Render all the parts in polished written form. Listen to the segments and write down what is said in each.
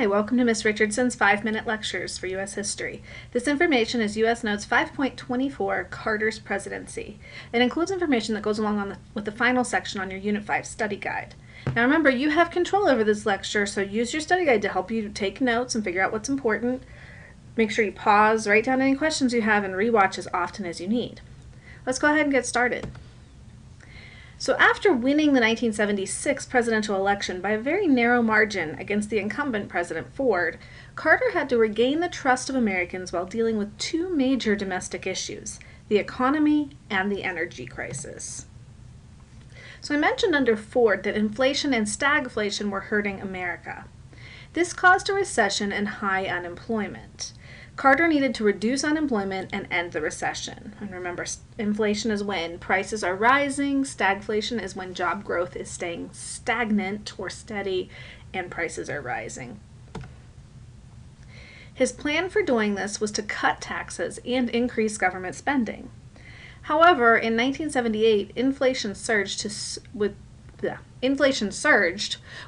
Hi, welcome to Miss Richardson's 5-Minute Lectures for U.S. History. This information is U.S. Notes 5.24, Carter's Presidency. It includes information that goes along with the final section on your Unit 5 study guide. Now remember, you have control over this lecture, so use your study guide to help you take notes and figure out what's important. Make sure you pause, write down any questions you have, and rewatch as often as you need. Let's go ahead and get started. So after winning the 1976 presidential election by a very narrow margin against the incumbent President Ford, Carter had to regain the trust of Americans while dealing with two major domestic issues, the economy and the energy crisis. So I mentioned under Ford that inflation and stagflation were hurting America. This caused a recession and high unemployment. Carter needed to reduce unemployment and end the recession. And remember, inflation is when prices are rising, stagflation is when job growth is staying stagnant or steady and prices are rising. His plan for doing this was to cut taxes and increase government spending. However, in 1978, inflation surged,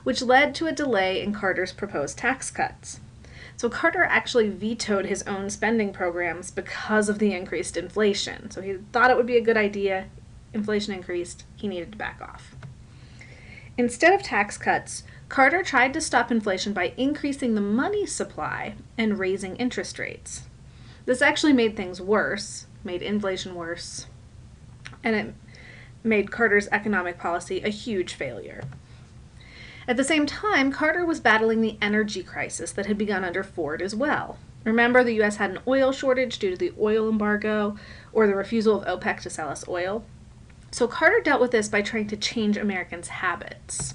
which led to a delay in Carter's proposed tax cuts. So Carter actually vetoed his own spending programs because of the increased inflation. So he thought it would be a good idea. Inflation increased. He needed to back off. Instead of tax cuts, Carter tried to stop inflation by increasing the money supply and raising interest rates. This actually made things worse, made inflation worse, and it made Carter's economic policy a huge failure. At the same time, Carter was battling the energy crisis that had begun under Ford as well. Remember, the U.S. had an oil shortage due to the oil embargo or the refusal of OPEC to sell us oil. So Carter dealt with this by trying to change Americans' habits.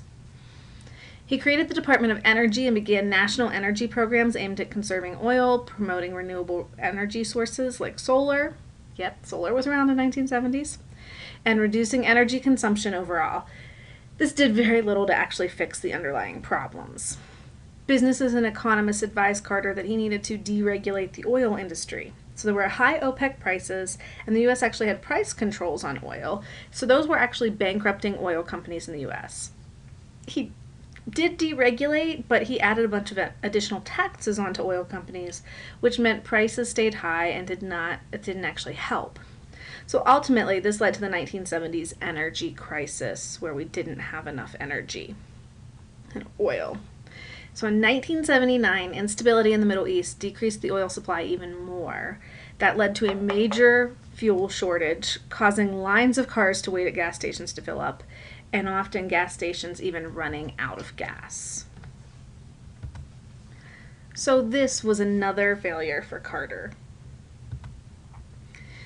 He created the Department of Energy and began national energy programs aimed at conserving oil, promoting renewable energy sources like solar. Yep, solar was around in the 1970s. And reducing energy consumption overall. This did very little to actually fix the underlying problems. Businesses and economists advised Carter that he needed to deregulate the oil industry. So there were high OPEC prices, and the U.S. actually had price controls on oil, so those were actually bankrupting oil companies in the U.S. He did deregulate, but he added a bunch of additional taxes onto oil companies, which meant prices stayed high and it didn't actually help. So ultimately, this led to the 1970s energy crisis, where we didn't have enough energy and oil. So in 1979, instability in the Middle East decreased the oil supply even more. That led to a major fuel shortage, causing lines of cars to wait at gas stations to fill up, and often gas stations even running out of gas. So this was another failure for Carter.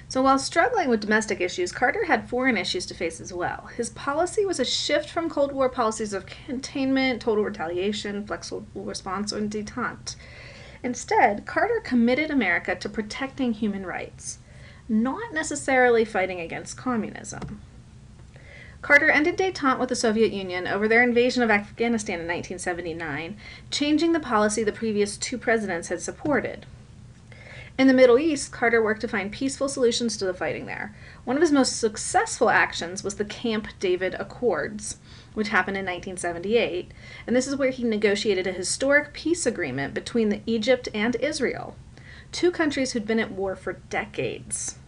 So while struggling with domestic issues, Carter had foreign issues to face as well. His policy was a shift from Cold War policies of containment, total retaliation, flexible response, and détente. Instead, Carter committed America to protecting human rights, not necessarily fighting against communism. Carter ended détente with the Soviet Union over their invasion of Afghanistan in 1979, changing the policy the previous two presidents had supported. In the Middle East, Carter worked to find peaceful solutions to the fighting there. One of his most successful actions was the Camp David Accords, which happened in 1978, and this is where he negotiated a historic peace agreement between Egypt and Israel, two countries who'd been at war for decades.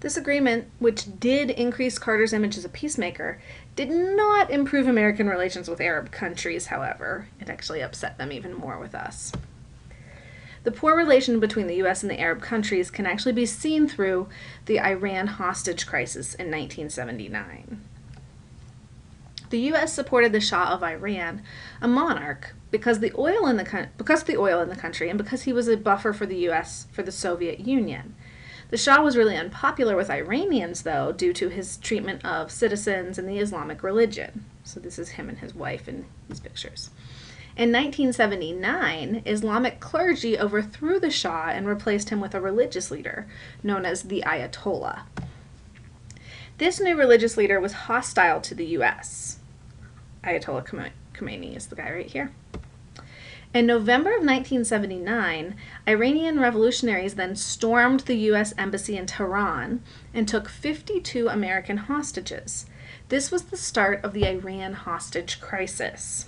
This agreement, which did increase Carter's image as a peacemaker, did not improve American relations with Arab countries, however. It actually upset them even more with us. The poor relation between the U.S. and the Arab countries can actually be seen through the Iran hostage crisis in 1979. The U.S. supported the Shah of Iran, a monarch, because of the oil in the country and because he was a buffer for the U.S. for the Soviet Union. The Shah was really unpopular with Iranians, though, due to his treatment of citizens and the Islamic religion. So this is him and his wife in these pictures. In 1979, Islamic clergy overthrew the Shah and replaced him with a religious leader known as the Ayatollah. This new religious leader was hostile to the U.S. Ayatollah Khomeini is the guy right here. In November of 1979, Iranian revolutionaries then stormed the U.S. embassy in Tehran and took 52 American hostages. This was the start of the Iran hostage crisis.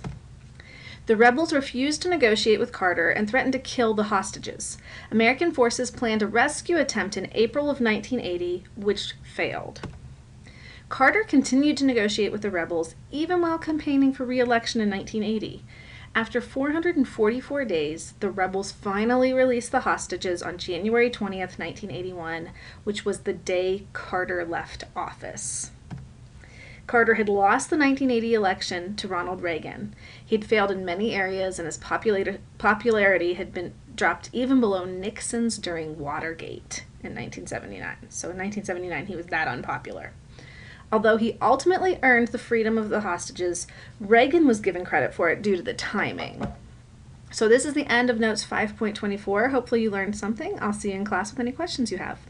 The rebels refused to negotiate with Carter and threatened to kill the hostages. American forces planned a rescue attempt in April of 1980, which failed. Carter continued to negotiate with the rebels even while campaigning for re-election in 1980. After 444 days, the rebels finally released the hostages on January 20th, 1981, which was the day Carter left office. Carter had lost the 1980 election to Ronald Reagan. He'd failed in many areas, and his popularity had been dropped even below Nixon's during Watergate in 1979. So in 1979, he was that unpopular. Although he ultimately earned the freedom of the hostages, Reagan was given credit for it due to the timing. So this is the end of Notes 5.24. Hopefully you learned something. I'll see you in class with any questions you have.